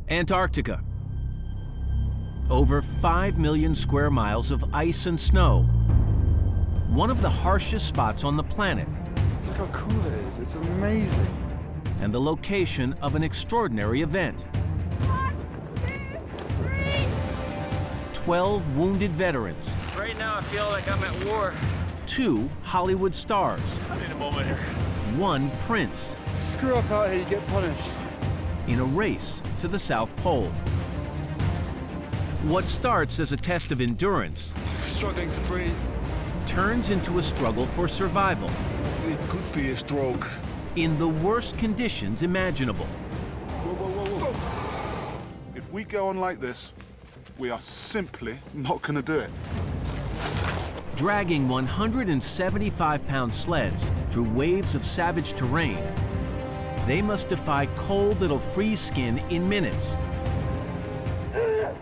Antarctica. Over 5 million square miles of ice and snow. One of the harshest spots on the planet. Look how cool it is. It's amazing. And the location of an extraordinary event. 1, 2, 3. 12 wounded veterans. Right now I feel like I'm at war. 2 Hollywood stars. I need a moment here. 1 prince. Screw up out here, you get punished. In a race to the South Pole. What starts as a test of endurance Struggling to breathe. turns into a struggle for survival It could be a stroke. in the worst conditions imaginable. Whoa, whoa, whoa, whoa. If we go on like this, we are simply not going to do it. Dragging 175-pound sleds through waves of savage terrain, they must defy cold that'll freeze skin in minutes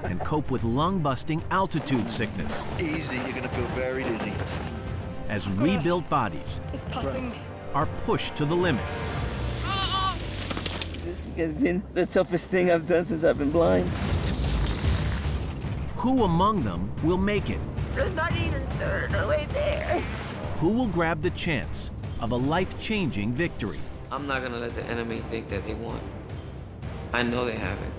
and cope with lung-busting altitude sickness Easy, you're gonna feel very dizzy. as rebuilt bodies It's passing. are pushed to the limit. This has been the toughest thing I've done since I've been blind. Who among them will make it? We're not even third of the way there. Who will grab the chance of a life-changing victory? I'm not gonna let the enemy think that they won. I know they haven't.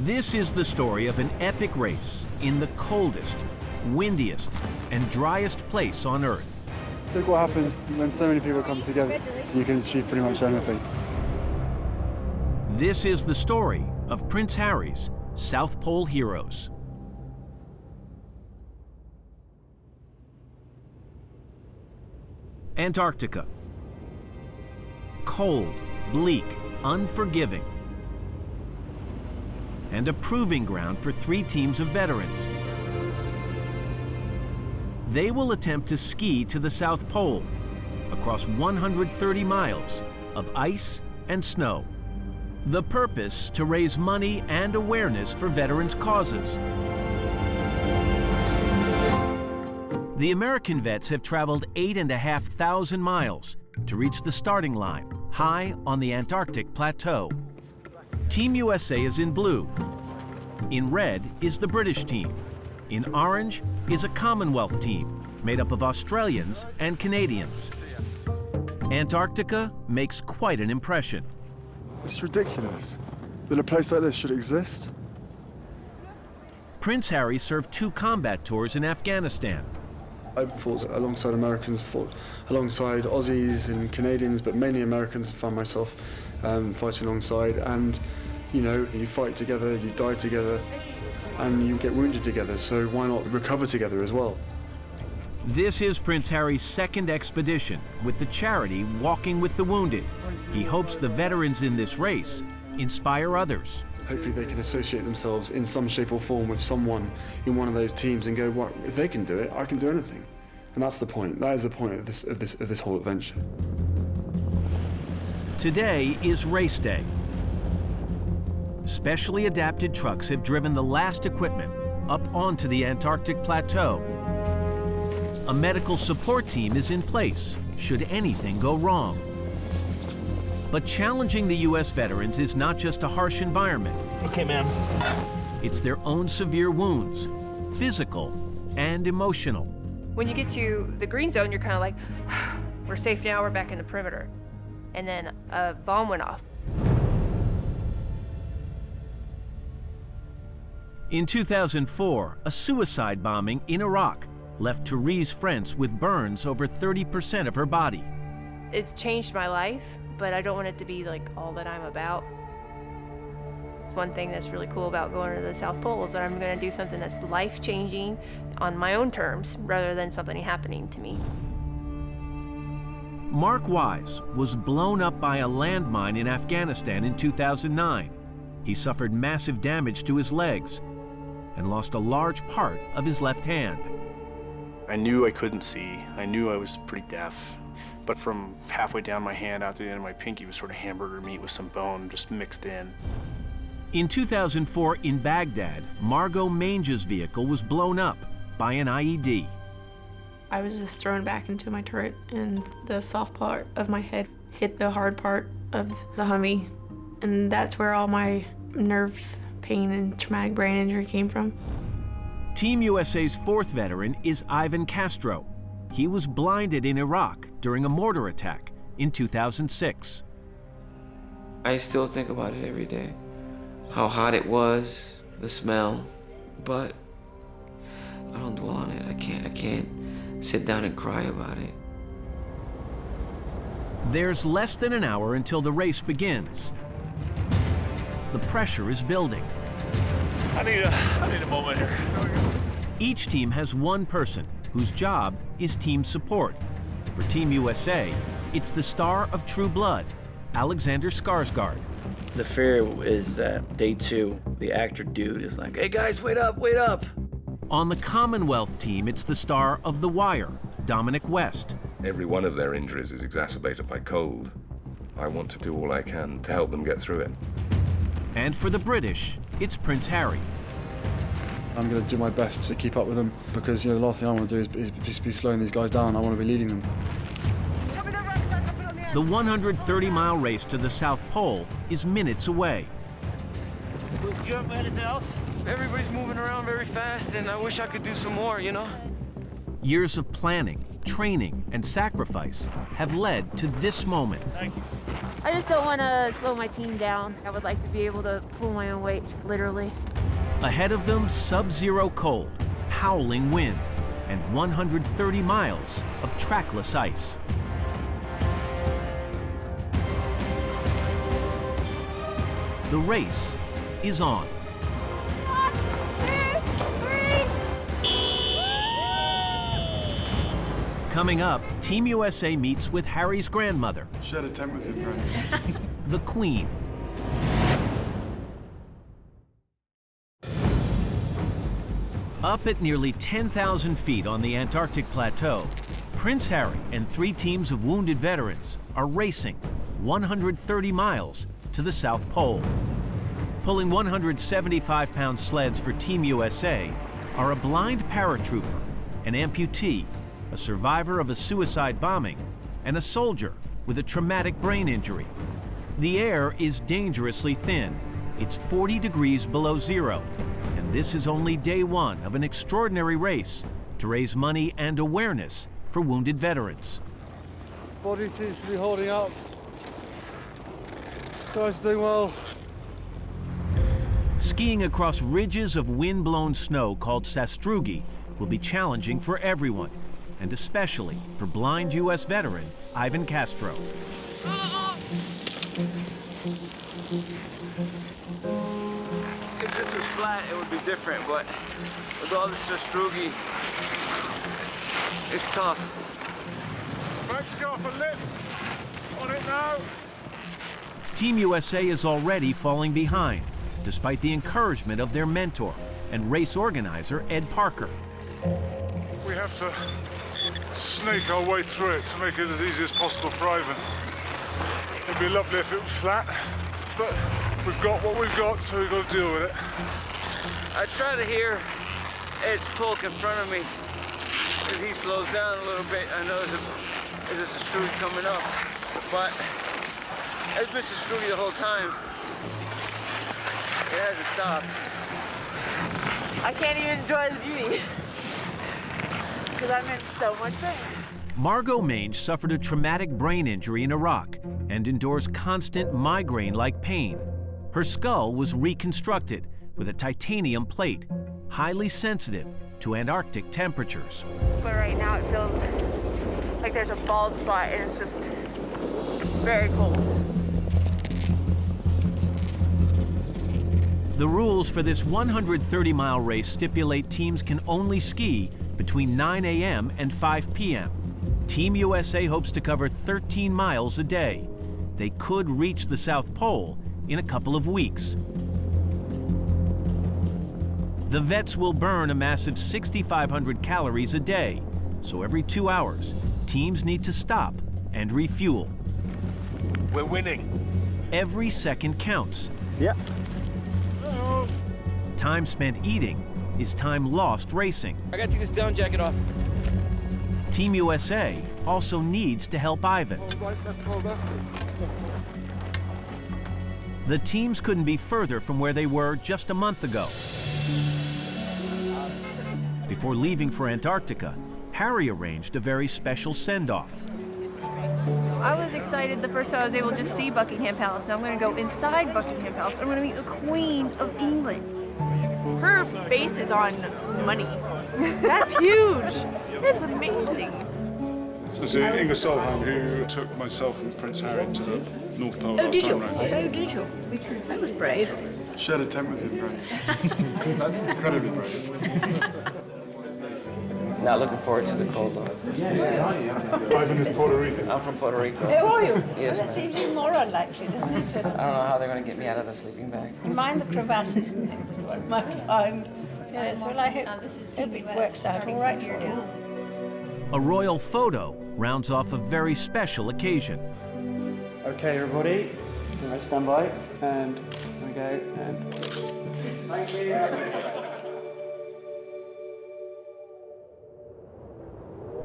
This is the story of an epic race in the coldest, windiest, and driest place on Earth. Look what happens when so many people come together. You can achieve pretty much anything. This is the story of Prince Harry's South Pole Heroes. Antarctica. Cold, bleak, unforgiving. And a proving ground for 3 teams of veterans. They will attempt to ski to the South Pole across 130 miles of ice and snow. The purpose to raise money and awareness for veterans' causes. The American vets have traveled 8,500 miles to reach the starting line, high on the Antarctic plateau. Team USA is in blue. In red is the British team. In orange is a Commonwealth team made up of Australians and Canadians. Antarctica makes quite an impression. It's ridiculous that a place like this should exist. Prince Harry served 2 combat tours in Afghanistan. I fought alongside Americans, fought alongside Aussies and Canadians, but mainly Americans. Found myself fighting alongside, and you know, you fight together, you die together, and you get wounded together, so why not recover together as well? This is Prince Harry's 2nd expedition with the charity Walking with the Wounded. He hopes the veterans in this race inspire others. Hopefully they can associate themselves in some shape or form with someone in one of those teams and go, well, if they can do it, I can do anything. And that's the point. That is the point of this whole adventure. Today is race day. Specially adapted trucks have driven the last equipment up onto the Antarctic plateau. A medical support team is in place should anything go wrong. But challenging the U.S. veterans is not just a harsh environment. Okay, ma'am. It's their own severe wounds, physical and emotional. When you get to the green zone, you're kind of like, we're safe now, we're back in the perimeter. And then a bomb went off. In 2004, a suicide bombing in Iraq left Therese Frentz with burns over 30% of her body. It's changed my life, but I don't want it to be like all that I'm about. It's one thing that's really cool about going to the South Pole is that I'm going to do something that's life-changing on my own terms rather than something happening to me. Mark Wise was blown up by a landmine in Afghanistan in 2009. He suffered massive damage to his legs and lost a large part of his left hand. I knew I couldn't see. I knew I was pretty deaf. But from halfway down my hand out to the end of my pinky was sort of hamburger meat with some bone just mixed in. In 2004 in Baghdad, Margot Mange's vehicle was blown up by an IED. I was just thrown back into my turret, and the soft part of my head hit the hard part of the Humvee. And that's where all my nerve pain and traumatic brain injury came from. Team USA's fourth veteran is Ivan Castro. He was blinded in Iraq during a mortar attack in 2006. I still think about it every day. How hot it was, the smell, but I don't dwell on it. I can't sit down and cry about it. There's less than an hour until the race begins. The pressure is building. I need a moment here. Each team has one person whose job is team support. For Team USA, it's the star of True Blood, Alexander Skarsgård. The fear is that day 2, the actor dude is like, "Hey guys, wait up, wait up." On the Commonwealth team, it's the star of The Wire, Dominic West. Every one of their injuries is exacerbated by cold. I want to do all I can to help them get through it. And for the British, it's Prince Harry. I'm going to do my best to keep up with them because, the last thing I want to do is just be slowing these guys down. I want to be leading them. The 130-mile race to the South Pole is minutes away. Do you have anything else? Everybody's moving around very fast, and I wish I could do some more, Years of planning, training, and sacrifice have led to this moment. Thank you. I just don't want to slow my team down. I would like to be able to pull my own weight, literally. Ahead of them, sub-zero cold, howling wind, and 130 miles of trackless ice. The race is on. 1, 2, 3. Coming up, Team USA meets with Harry's grandmother, Share a tent with him, Granny. the Queen. Up at nearly 10,000 feet on the Antarctic plateau, Prince Harry and 3 teams of wounded veterans are racing 130 miles to the South Pole. Pulling 175-pound sleds for Team USA are a blind paratrooper, an amputee, a survivor of a suicide bombing, and a soldier with a traumatic brain injury. The air is dangerously thin. It's 40 degrees below zero, and this is only day 1 of an extraordinary race to raise money and awareness for wounded veterans. Body seems to be holding up. Guys are doing well. Skiing across ridges of wind-blown snow called sastrugi will be challenging for everyone, and especially for blind U.S. veteran Ivan Castro. If this was flat, it would be different, but with all this sastrugi, it's tough. Brakes go off a lip. On it now. Team USA is already falling behind, despite the encouragement of their mentor and race organizer Ed Parker. We have to snake our way through it to make it as easy as possible for Ivan. It'd be lovely if it was flat, but we've got what we've got, so we've got to deal with it. I try to hear Ed's pull in front of me. If he slows down a little bit, I know there's a sastrugi coming up, but Ed's been sastrugi the whole time. It hasn't stopped. I can't even enjoy the beauty because I'm in so much pain. Margot Mange suffered a traumatic brain injury in Iraq and endures constant migraine-like pain. Her skull was reconstructed with a titanium plate, highly sensitive to Antarctic temperatures. But right now it feels like there's a bald spot and it's just very cold. The rules for this 130-mile race stipulate teams can only ski between 9 a.m. and 5 p.m. Team USA hopes to cover 13 miles a day. They could reach the South Pole in a couple of weeks. The vets will burn a massive 6,500 calories a day, so every 2 hours, teams need to stop and refuel. We're winning. Every second counts. Yeah. Time spent eating is time lost racing. I gotta take this down jacket off. Team USA also needs to help Ivan. The teams couldn't be further from where they were just a month ago. Before leaving for Antarctica, Harry arranged a very special send-off. I was excited the first time I was able to just see Buckingham Palace. Now I'm going to go inside Buckingham Palace. I'm going to meet the Queen of England. Her face is on money. That's huge. That's amazing. This is Ingersoll who took myself and Prince Harry to the North Pole last time round. Oh, did you? That was brave. Shared a tent with him, brave. That's incredibly brave. Not looking forward to the cold though. Ivan is Puerto Rican. I'm from Puerto Rico. Oh, are you? Yes, That ma'am. seems even more unlikely, doesn't it? I don't know how they're going to get me out of the sleeping bag. Mind the crevasses and things that one might find. Yes, well, I hope it works out all right for you. A royal photo rounds off a very special occasion. Okay, everybody, all right, stand by, and there we go, and thank you.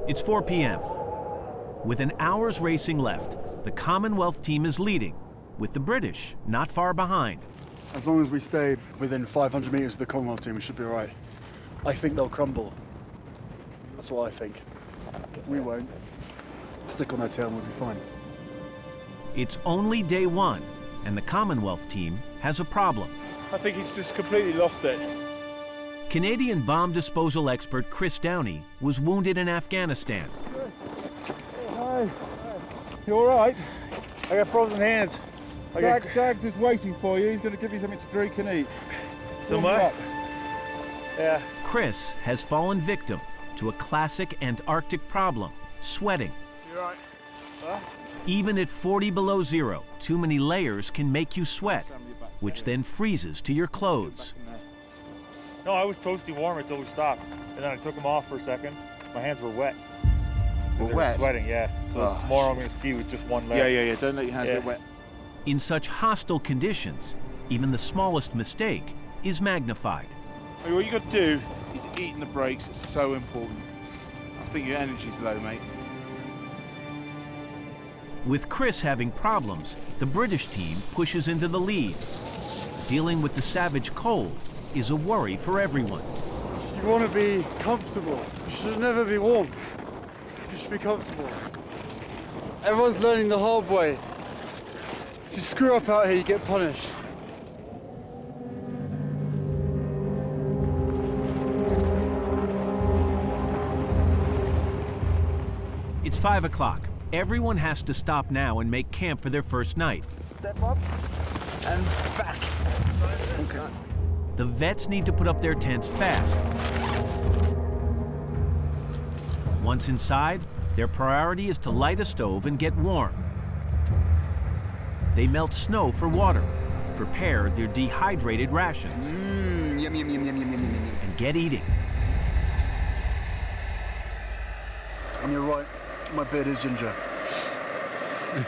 It's 4 p.m. With an hour's racing left, the Commonwealth team is leading, with the British not far behind. As long as we stay within 500 metres of the Commonwealth team, we should be all right. I think they'll crumble. That's what I think. We won't. Stick on their tail and we'll be fine. It's only day one, and the Commonwealth team has a problem. I think he's just completely lost it. Canadian bomb disposal expert Chris Downey was wounded in Afghanistan. Hi. You all right? I got frozen hands. Dag's is waiting for you. He's going to give you something to drink and eat. Somewhere? Yeah. Chris has fallen victim to a classic Antarctic problem, sweating. You all right? Huh? Even at 40 below zero, too many layers can make you sweat, which then freezes to your clothes. No, I was toasty warm until we stopped. And then I took them off for a second. My hands were wet. Were They wet? sweating, yeah. So tomorrow I'm going to ski with just one layer. Yeah. Don't let your hands get wet. In such hostile conditions, even the smallest mistake is magnified. What you got to do is eating the breaks. It's so important. I think your energy's low, mate. With Chris having problems, the British team pushes into the lead. Dealing with the savage cold is a worry for everyone. You want to be comfortable. You should never be warm. You should be comfortable. Everyone's learning the hard way. If you screw up out here, you get punished. It's 5 o'clock. Everyone has to stop now and make camp for their first night. Step up and back. Okay. The vets need to put up their tents fast. Once inside, their priority is to light a stove and get warm. They melt snow for water, prepare their dehydrated rations, and get eating. And you're right, my beard is ginger.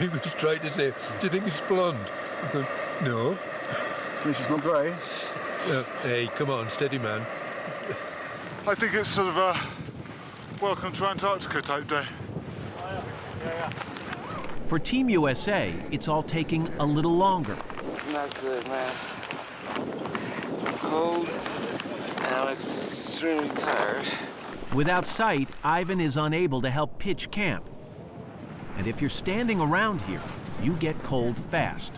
He was trying to say, do you think it's blonde? I'm going, no. At least it's not grey. Hey, come on, steady man. I think it's sort of a welcome to Antarctica type day. For Team USA, it's all taking a little longer. Not good, man. I'm cold and I'm extremely tired. Without sight, Ivan is unable to help pitch camp. And if you're standing around here, you get cold fast.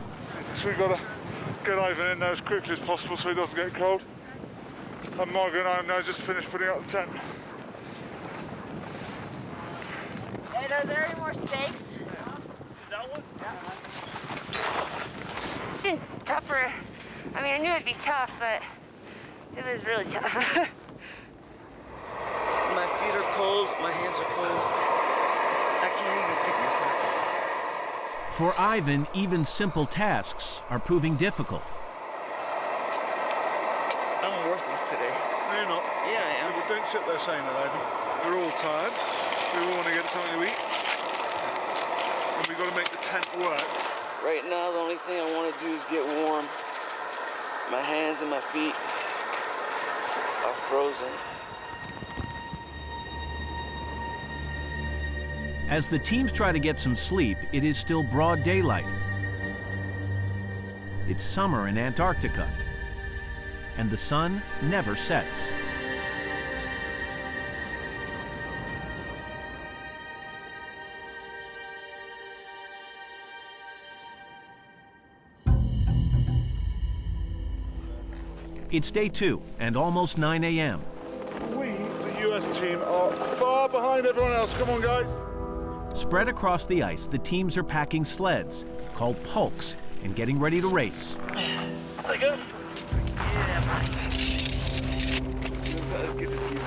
So we've got to get Ivan in there as quickly as possible so he doesn't get cold. And Margaret and I have now just finished putting up the tent. And are there any more steaks? That one? It's been tougher. I mean, I knew it'd be tough, but it was really tough. My feet are cold, my hands are cold. I can't even take my socks off. For Ivan, even simple tasks are proving difficult. I'm worthless today. No, you're not. Yeah, I am. But don't sit there saying that, Ivan. We're all tired. We all want to get something to eat. And we've got to make the tent work. Right now, the only thing I want to do is get warm. My hands and my feet are frozen. As the teams try to get some sleep, it is still broad daylight. It's summer in Antarctica, and the sun never sets. It's day 2 and almost 9 a.m. We, the US team, are far behind everyone else. Come on, guys. Spread across the ice, the teams are packing sleds, called pulks, and getting ready to race. Is that good? Yeah. Let's get the skis on.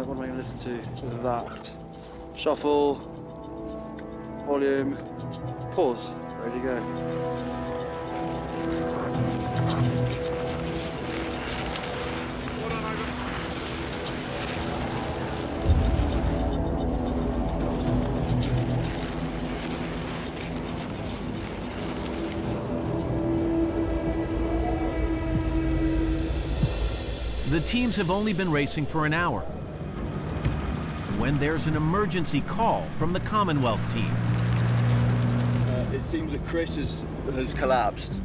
What am I going to listen to? That. Shuffle. Volume. Pause. Ready to go. The teams have only been racing for an hour when there's an emergency call from the Commonwealth team. It seems that Chris has collapsed.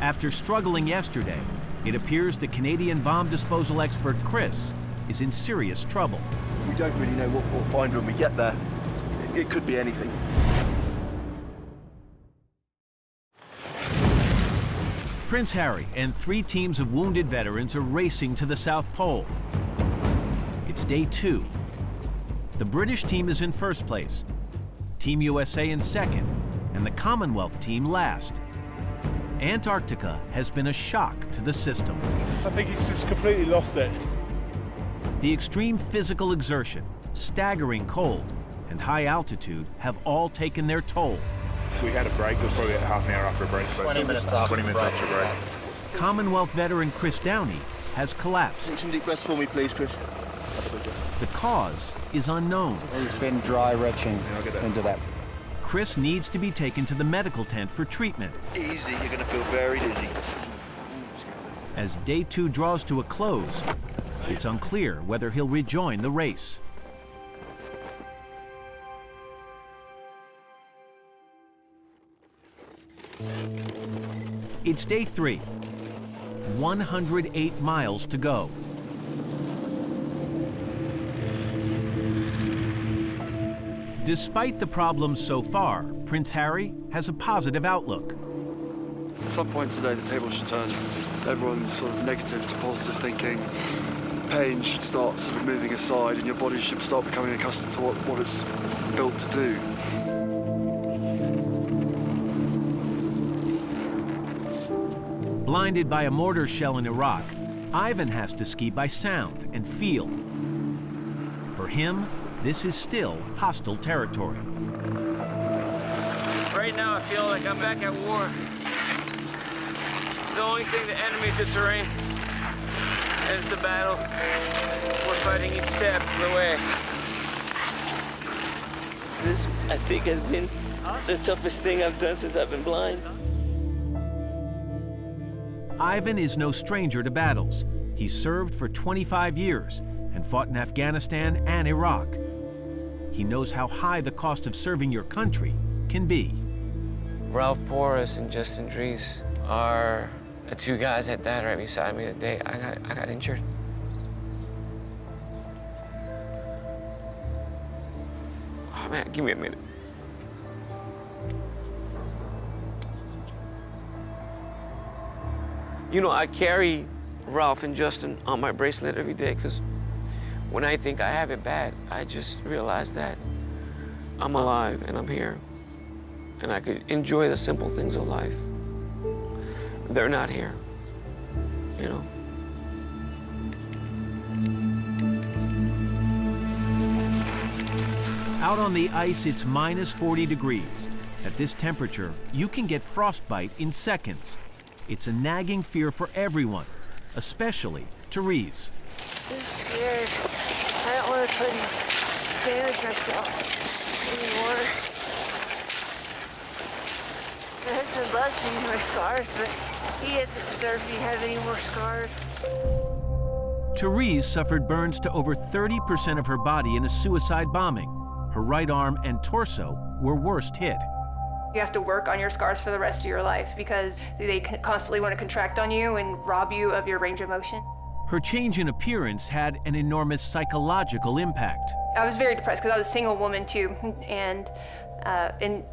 After struggling yesterday, it appears the Canadian bomb disposal expert Chris is in serious trouble. We don't really know what we'll find when we get there. It could be anything. Prince Harry and 3 teams of wounded veterans are racing to the South Pole. It's day 2. The British team is in first place, Team USA in second, and the Commonwealth team last. Antarctica has been a shock to the system. I think he's just completely lost it. The extreme physical exertion, staggering cold, and high altitude have all taken their toll. We had a break. It was probably about half an hour after a break. 20 minutes after 20 minutes after a break. Commonwealth veteran Chris Downey has collapsed. Take some deep breaths for me, please, Chris. The cause is unknown. There's been dry retching into that. Chris needs to be taken to the medical tent for treatment. Easy, you're going to feel very dizzy. As day 2 draws to a close, it's unclear whether he'll rejoin the race. It's day 3, 108 miles to go. Despite the problems so far, Prince Harry has a positive outlook. At some point today, the table should turn. Everyone's sort of negative to positive thinking. Pain should start sort of moving aside, and your body should start becoming accustomed to what it's built to do. Blinded by a mortar shell in Iraq, Ivan has to ski by sound and feel. For him, this is still hostile territory. Right now I feel like I'm back at war. The only thing the enemy is the terrain. And it's a battle. We're fighting each step of the way. This, I think, has been the toughest thing I've done since I've been blind. Ivan is no stranger to battles. He served for 25 years and fought in Afghanistan and Iraq. He knows how high the cost of serving your country can be. Ralph Porras and Justin Dries are the 2 guys that died right beside me the day I got injured. Oh man, give me a minute. You know, I carry Ralph and Justin on my bracelet every day because when I think I have it bad, I just realize that I'm alive and I'm here and I could enjoy the simple things of life. They're not here, you know. Out on the ice, it's minus 40 degrees. At this temperature, you can get frostbite in seconds. It's a nagging fear for everyone, especially Therese. I'm scared. I don't want to damage myself anymore. My husband loves me, my scars, but he doesn't deserve me to have any more scars. Therese suffered burns to over 30% of her body in a suicide bombing. her right arm and torso were worst hit. You have to work on your scars for the rest of your life because they constantly want to contract on you and rob you of your range of motion. Her change in appearance had an enormous psychological impact. I was very depressed because I was a single woman too, and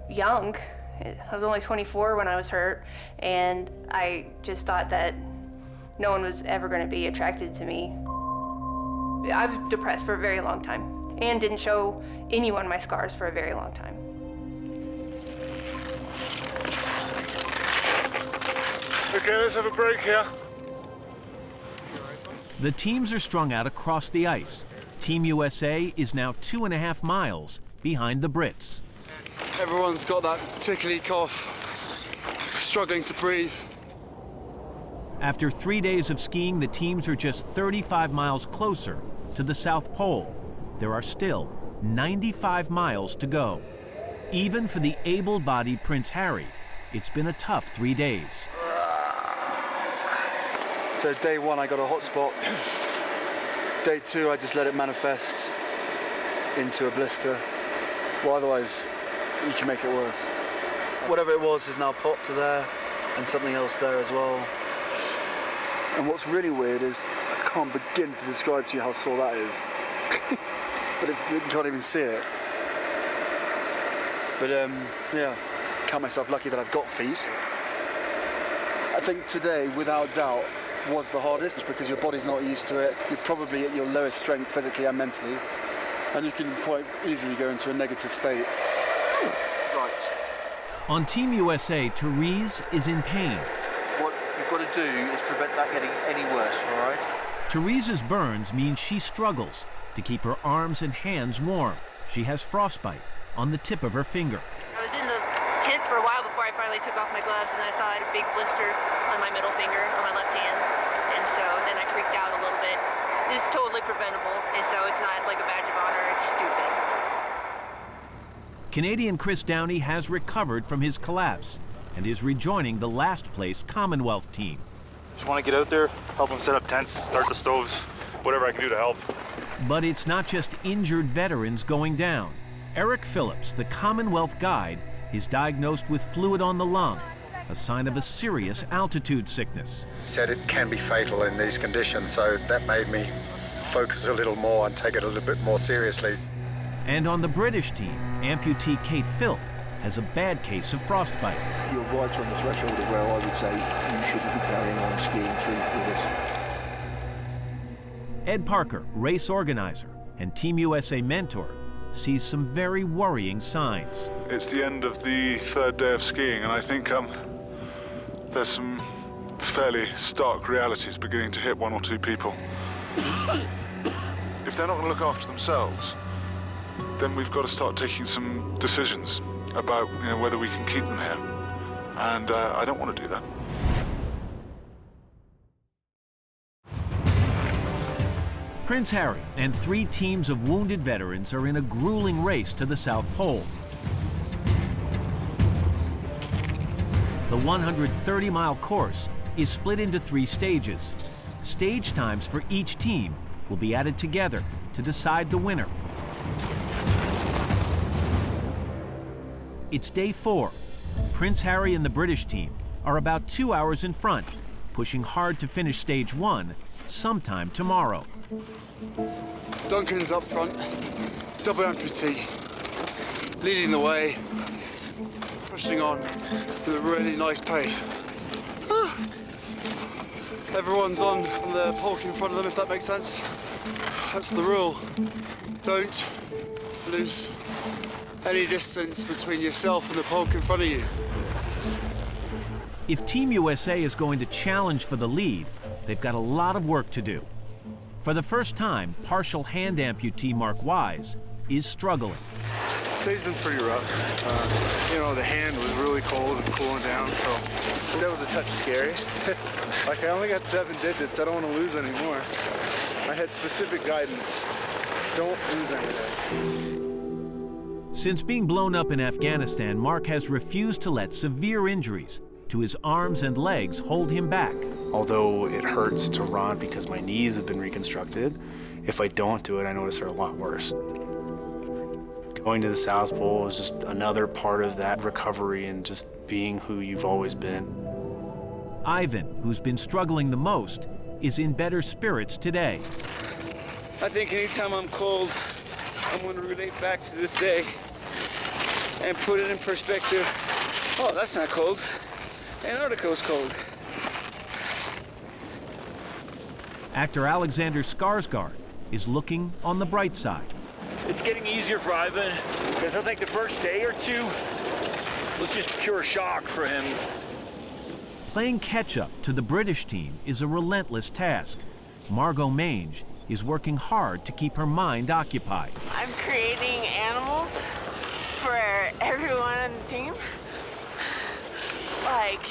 young. I was only 24 when I was hurt, and I just thought that no one was ever going to be attracted to me. I was depressed for a very long time and didn't show anyone my scars for a very long time. Okay, let's have a break here. The teams are strung out across the ice. Team USA is now 2.5 miles behind the Brits. Everyone's got that tickly cough, struggling to breathe. After 3 days of skiing, the teams are just 35 miles closer to the South Pole. There are still 95 miles to go. Even for the able-bodied Prince Harry, it's been a tough 3 days. So day 1, I got a hot spot. Day 2, I just let it manifest into a blister. Well, otherwise, you can make it worse. Whatever it was is now popped to there, and something else there as well. And what's really weird is I can't begin to describe to you how sore that is. But you can't even see it. But yeah, count myself lucky that I've got feet. I think today, without doubt, was the hardest because your body's not used to it. You're probably at your lowest strength physically and mentally, and you can quite easily go into a negative state. Right. On Team USA, Therese is in pain. What you've got to do is prevent that getting any worse, all right? Therese's burns mean she struggles to keep her arms and hands warm. She has frostbite on the tip of her finger. I was in the tent for a while before I finally took off my gloves, and I saw I had a big blister on my middle finger on my left hand, and so then I freaked out a little bit. This is totally preventable, and so it's not like a badge of honor, it's stupid. Canadian Chris Downey has recovered from his collapse and is rejoining the last-placed Commonwealth team. Just want to get out there, help them set up tents, start the stoves, whatever I can do to help. But it's not just injured veterans going down. Eric Phillips, the Commonwealth guide, is diagnosed with fluid on the lung, a sign of a serious altitude sickness. He said it can be fatal in these conditions, so that made me focus a little more and take it a little bit more seriously. And on the British team, amputee Kate Phil has a bad case of frostbite. You're right on the threshold of where I would say you shouldn't be carrying on skiing through with this. Ed Parker, race organizer and Team USA mentor, sees some very worrying signs. It's the end of the 3rd day of skiing, and I think there's some fairly stark realities beginning to hit 1 or 2 people. If they're not going to look after themselves, then we've got to start taking some decisions about whether we can keep them here. And I don't want to do that. Prince Harry and 3 teams of wounded veterans are in a grueling race to the South Pole. The 130-mile course is split into 3 stages. Stage times for each team will be added together to decide the winner. It's day 4. Prince Harry and the British team are about 2 hours in front, pushing hard to finish stage 1 sometime tomorrow. Duncan's up front, double amputee, leading the way, pushing on with a really nice pace. Everyone's on the polk in front of them, if that makes sense. That's the rule. Don't lose any distance between yourself and the polk in front of you. If Team USA is going to challenge for the lead, they've got a lot of work to do. For the first time, partial hand amputee Mark Wise is struggling. Today's been pretty rough. The hand was really cold and cooling down, so that was a touch scary. Like, I only got 7 digits. I don't want to lose anymore. I had specific guidance. Don't lose anything. Since being blown up in Afghanistan, Mark has refused to let severe injuries to his arms and legs hold him back. Although it hurts to run because my knees have been reconstructed, if I don't do it, I notice they're a lot worse. Going to the South Pole is just another part of that recovery and just being who you've always been. Ivan, who's been struggling the most, is in better spirits today. I think anytime I'm cold, I'm going to relate back to this day and put it in perspective. Oh, that's not cold. Antarctica's cold. Actor Alexander Skarsgård is looking on the bright side. It's getting easier for Ivan, because I think the first day or two was just pure shock for him. Playing catch-up to the British team is a relentless task. Margot Mange is working hard to keep her mind occupied. I'm creating animals for everyone on the team. Like,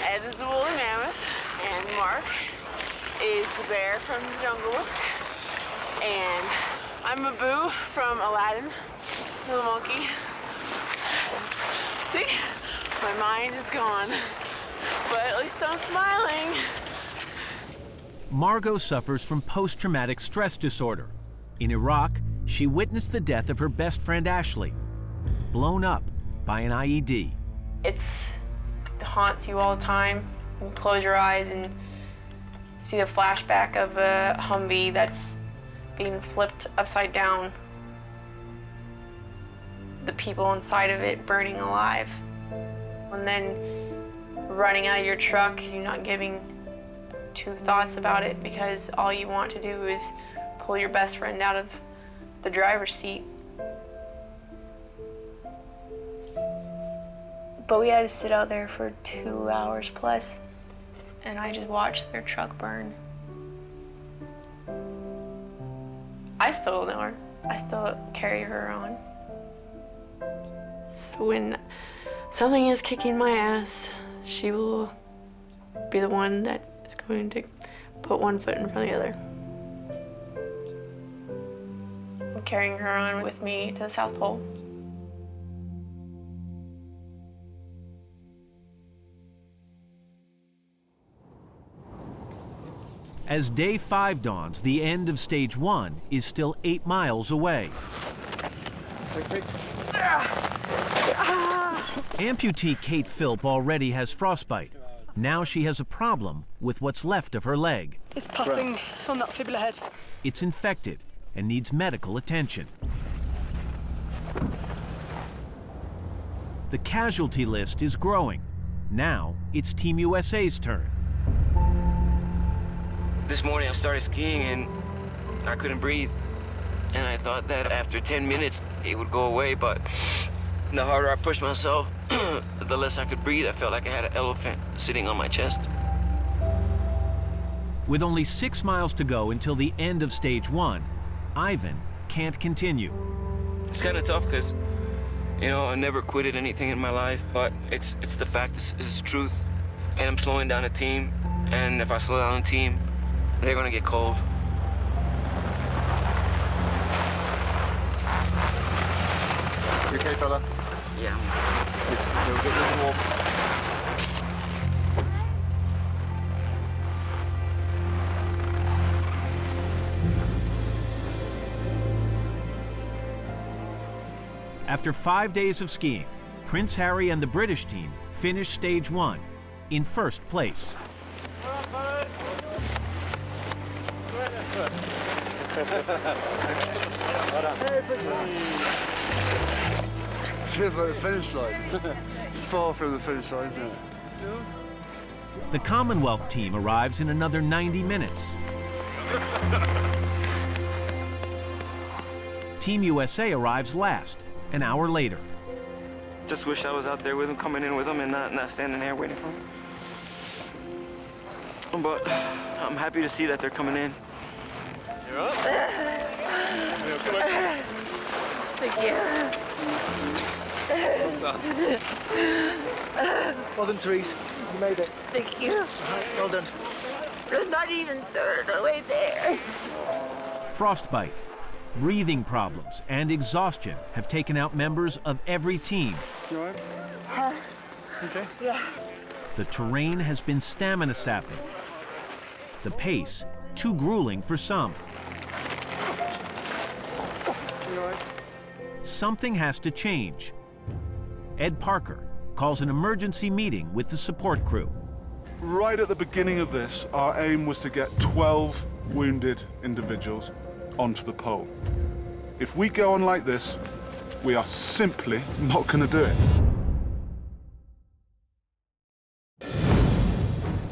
Ed is a woolly mammoth, and Mark is the bear from the jungle, and I'm Abu from Aladdin, the monkey. See? My mind is gone, but at least I'm smiling. Margot suffers from post-traumatic stress disorder. In Iraq, she witnessed the death of her best friend Ashley, blown up by an IED. It haunts you all the time. You close your eyes and see the flashback of a Humvee that's being flipped upside down. The people inside of it burning alive. And then running out of your truck, you're not giving two thoughts about it because all you want to do is pull your best friend out of the driver's seat. But we had to sit out there for 2 hours plus, and I just watched their truck burn. I still know her. I still carry her on. So when something is kicking my ass, she will be the one that is going to put one foot in front of the other. I'm carrying her on with me to the South Pole. As day 5 dawns, the end of stage 1 is still 8 miles away. Amputee Kate Philp already has frostbite. Now she has a problem with what's left of her leg. It's passing on that fibula head. It's infected and needs medical attention. The casualty list is growing. Now it's Team USA's turn. This morning I started skiing and I couldn't breathe. And I thought that after 10 minutes it would go away, but the harder I pushed myself, the less I could breathe. I felt like I had an elephant sitting on my chest. With only 6 miles to go until the end of stage 1, Ivan can't continue. It's kind of tough because, you know, I never quitted anything in my life, but it's the fact, it's the truth. And I'm slowing down the team, and if I slow down the team, they're gonna get cold. You okay, fella? Yeah. You'll get really warm. After 5 days of skiing, Prince Harry and the British team finished stage 1 in first place. Feels like the finish line. Far from the finish line, isn't it? The Commonwealth team arrives in another 90 minutes. Team USA arrives last, an hour later. Just wish I was out there with them, coming in with them, and not standing there waiting for them. But I'm happy to see that they're coming in. You're up. Thank you. Well done, Therese. You made it. Thank you. Well done. I'm not even third away there. Frostbite, breathing problems, and exhaustion have taken out members of every team. You all right? Okay. Yeah. The terrain has been stamina sapping. The pace, too grueling for some. You all right? something has to change. Ed Parker calls an emergency meeting with the support crew. Right at the beginning of this, our aim was to get 12 wounded individuals onto the pole. If we go on like this, we are simply not going to do it.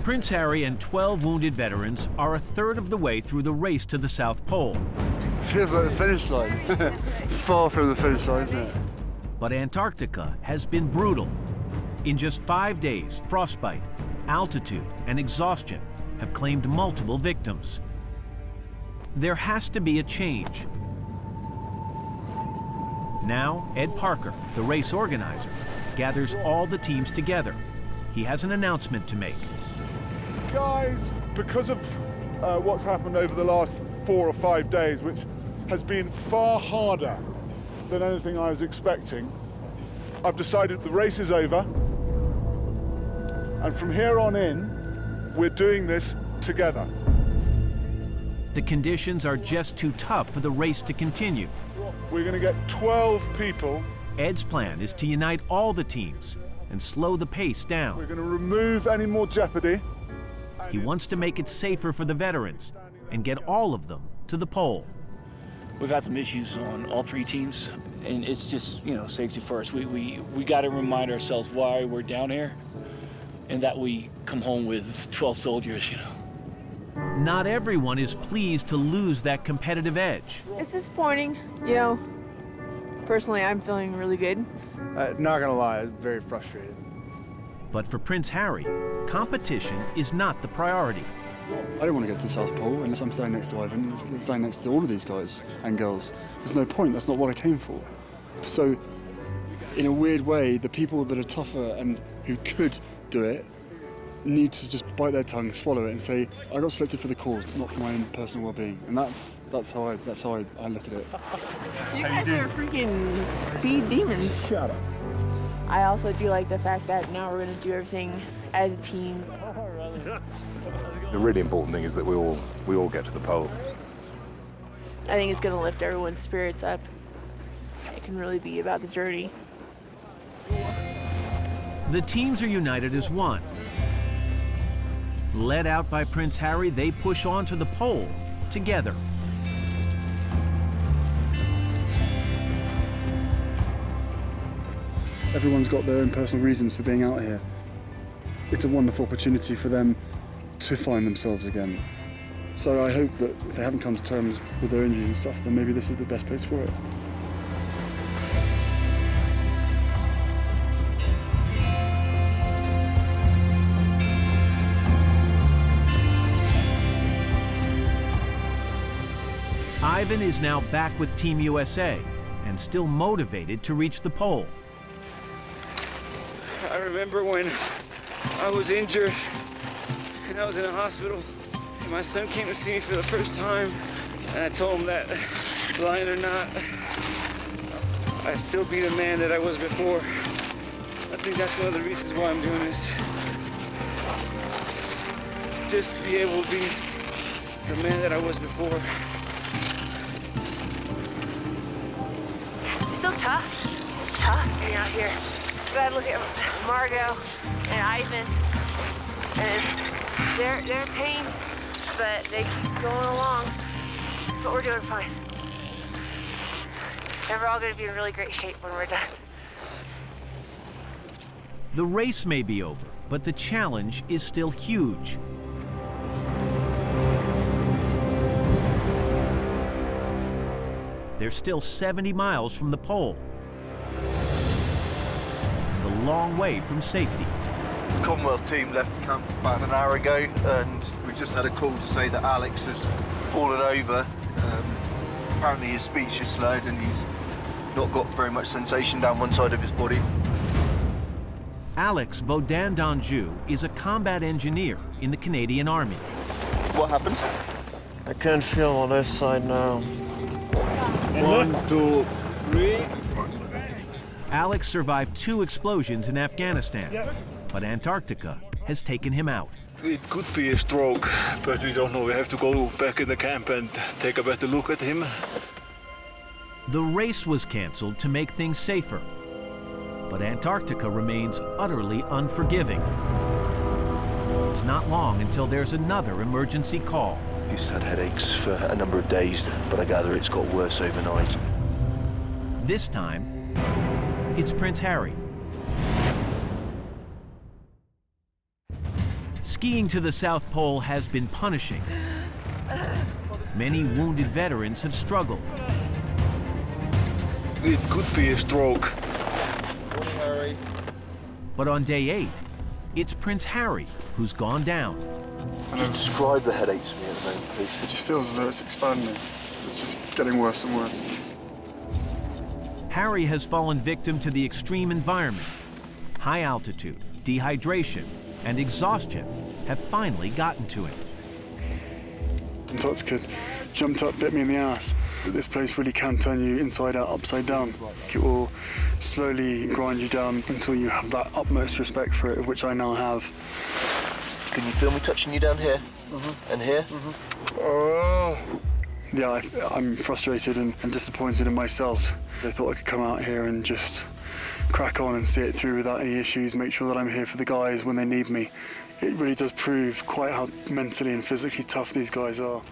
Prince Harry and 12 wounded veterans are a third of the way through the race to the South Pole. Feels like the finish line. Far from the finish line, isn't it? But Antarctica has been brutal. In just 5 days, frostbite, altitude, and exhaustion have claimed multiple victims. There has to be a change. Now, Ed Parker, the race organizer, gathers all the teams together. He has an announcement to make. Guys, because of what's happened over the last 4 or 5 days, which has been far harder than anything I was expecting, I've decided the race is over. And from here on in, we're doing this together. The conditions are just too tough for the race to continue. We're going to get 12 people. Ed's plan is to unite all the teams and slow the pace down. We're going to remove any more jeopardy. He wants to make it safer for the veterans and get all of them to the pole. We've had some issues on all 3 teams, and it's just, safety first. We got to remind ourselves why we're down here, and that we come home with 12 soldiers, Not everyone is pleased to lose that competitive edge. It's disappointing, Personally, I'm feeling really good. Not gonna lie, I'm very frustrated. But for Prince Harry, competition is not the priority. I don't want to get to the South Pole unless I'm standing next to Ivan, standing next to all of these guys and girls. There's no point, that's not what I came for. So, in a weird way, the people that are tougher and who could do it need to just bite their tongue, swallow it, and say, I got selected for the cause, not for my own personal well-being. And that's how I look at it. You guys are freaking speed demons. Shut up. I also do like the fact that now we're going to do everything as a team. The really important thing is that we all get to the pole. I think it's going to lift everyone's spirits up. It can really be about the journey. The teams are united as one. Led out by Prince Harry, they push on to the pole together. Everyone's got their own personal reasons for being out here. It's a wonderful opportunity for them to find themselves again. So I hope that if they haven't come to terms with their injuries and stuff, then maybe this is the best place for it. Ivan is now back with Team USA and still motivated to reach the pole. I remember when I was injured and I was in a hospital and my son came to see me for the first time, and I told him that, blind or not, I'd still be the man that I was before. I think that's one of the reasons why I'm doing this. Just to be able to be the man that I was before. It's still tough. It's tough being out here. But I look at Margot and Ivan, and they're in pain, but they keep going along. But we're doing fine. And we're all going to be in really great shape when we're done. The race may be over, but the challenge is still huge. They're still 70 miles from the pole. The long way from safety. The Commonwealth team left camp about an hour ago, and we just had a call to say that Alex has fallen over. Apparently his speech is slurred and he's not got very much sensation down one side of his body. Alex Baudin d'Anjou is a combat engineer in the Canadian Army. What happened? I can't feel on this side now. 1, 2, 3. Alex survived 2 explosions in Afghanistan, but Antarctica has taken him out. It could be a stroke, but we don't know. We have to go back in the camp and take a better look at him. The race was canceled to make things safer, but Antarctica remains utterly unforgiving. It's not long until there's another emergency call. He's had headaches for a number of days, but I gather it's got worse overnight. This time, it's Prince Harry. Skiing to the South Pole has been punishing. Many wounded veterans have struggled. It could be a stroke. Morning, Harry. But on day 8, it's Prince Harry who's gone down. Just describe the headaches to me at the moment, please. It just feels as though it's expanding. It's just getting worse and worse. Harry has fallen victim to the extreme environment. High altitude, dehydration, and exhaustion have finally gotten to him. Antarctica jumped up, bit me in the ass. This place really can turn you inside out, upside down. It will slowly grind you down until you have that utmost respect for it, of which I now have. Can you feel me touching you down here? And here? Yeah, I'm frustrated and disappointed in myself. I thought I could come out here and just crack on and see it through without any issues, make sure that I'm here for the guys when they need me. It really does prove quite how mentally and physically tough these guys are.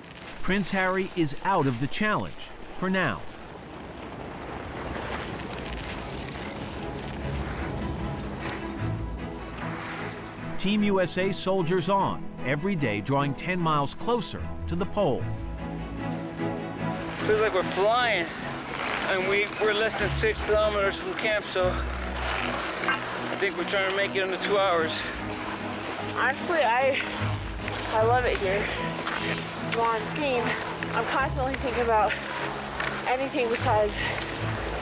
Prince Harry is out of the challenge, for now. Team USA soldiers on, every day drawing 10 miles closer to the pole. Feels like we're flying, and we're less than 6 kilometers from camp, so I think we're trying to make it under 2 hours. Honestly, I love it here. While I'm skiing, I'm constantly thinking about anything besides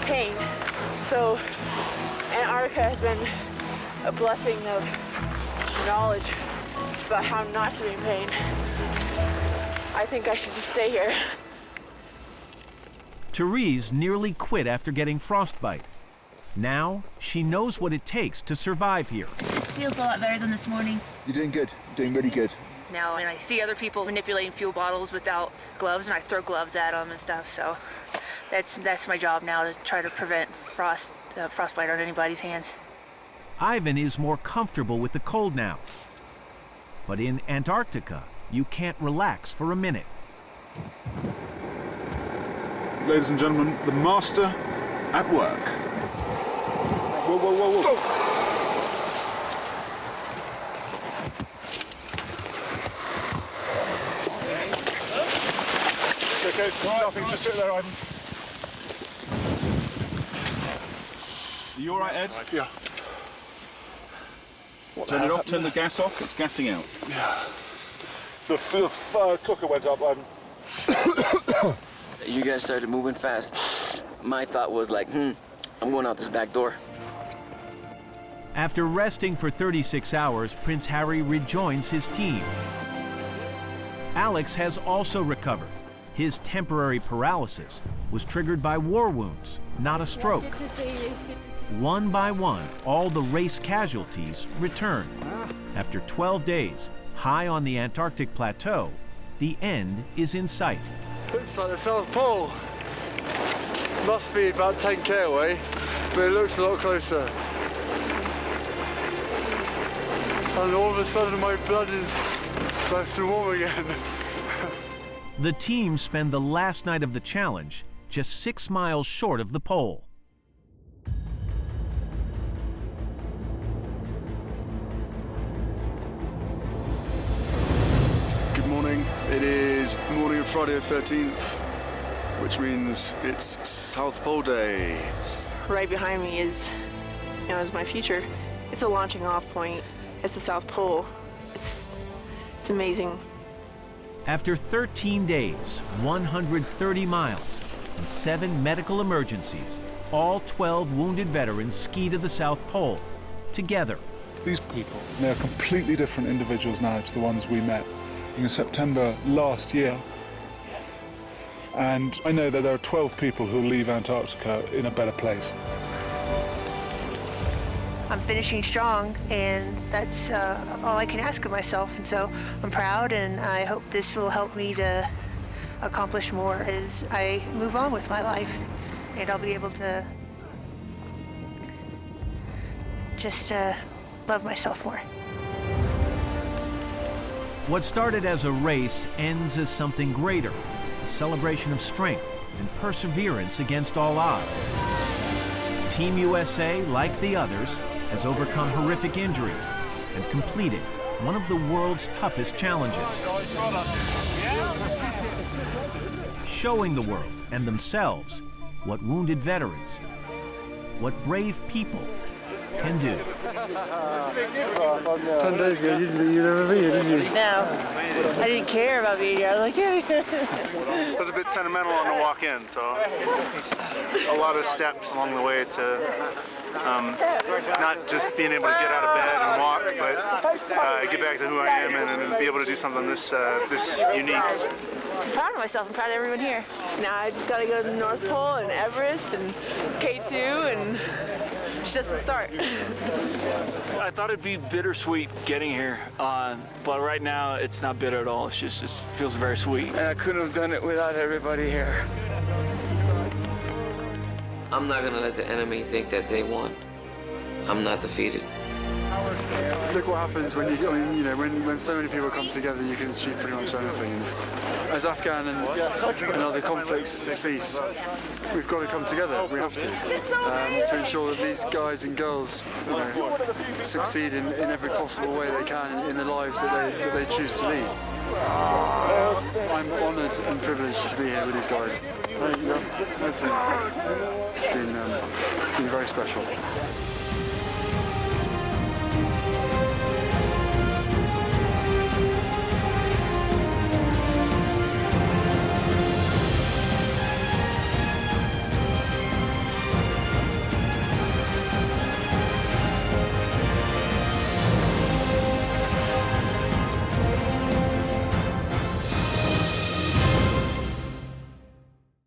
pain. So Antarctica has been a blessing of knowledge about how not to be in pain. I think I should just stay here. Therese nearly quit after getting frostbite. Now, she knows what it takes to survive here. This feels a lot better than this morning. You're doing good. You're doing really good. Now, when I see other people manipulating fuel bottles without gloves, and I throw gloves at them and stuff, so that's my job now, to try to prevent frostbite on anybody's hands. Ivan is more comfortable with the cold now. But in Antarctica, you can't relax for a minute. Ladies and gentlemen, the master at work. Whoa, whoa, whoa, whoa. Okay, nothing, just sit there, Ivan. Are you all right, Ed? Yeah. Turn it off, turn the gas off, it's gassing out. Yeah. The cooker went up, Ivan. You guys started moving fast. My thought was like, I'm going out this back door. After resting for 36 hours, Prince Harry rejoins his team. Alex has also recovered. His temporary paralysis was triggered by war wounds, not a stroke. One by one, all the race casualties returned. After 12 days, high on the Antarctic plateau, the end is in sight. Looks like the South Pole. Must be about 10k away, but it looks a lot closer. And all of a sudden my blood is nice and warm again. The team spend the last night of the challenge just 6 miles short of the pole. Good morning. It is the morning of Friday the 13th, which means it's South Pole Day. Right behind me is my future. It's a launching off point. It's the South Pole. It's amazing. After 13 days, 130 miles, and 7 medical emergencies, all 12 wounded veterans ski to the South Pole, together. These people, they're completely different individuals now to the ones we met in September last year. And I know that there are 12 people who leave Antarctica in a better place. I'm finishing strong, and that's all I can ask of myself, and so I'm proud, and I hope this will help me to accomplish more as I move on with my life. and I'll be able to just love myself more. What started as a race ends as something greater, a celebration of strength and perseverance against all odds. Team USA, like the others, has overcome horrific injuries and completed one of the world's toughest challenges. Showing the world and themselves what wounded veterans, what brave people can do. 10 days ago, you didn't think you'd ever be here, did you? No, I didn't care about being here. I was like, yeah. It was a bit sentimental on the walk in, so a lot of steps along the way to not just being able to get out of bed and walk, but get back to who I am and be able to do something this unique. I'm proud of myself. I'm proud of everyone here. Now I just got to go to the North Pole and Everest and K2, and it's just the start. I thought it'd be bittersweet getting here, but right now it's not bitter at all. It feels very sweet. And I couldn't have done it without everybody here. I'm not gonna let the enemy think that they won. I'm not defeated. Look what happens when when so many people come together, you can achieve pretty much anything. As Afghan and other conflicts cease, we've got to come together. We have to ensure that these guys and girls, succeed in every possible way they can in the lives that they choose to lead. I'm honoured and privileged to be here with these guys. It's been very special.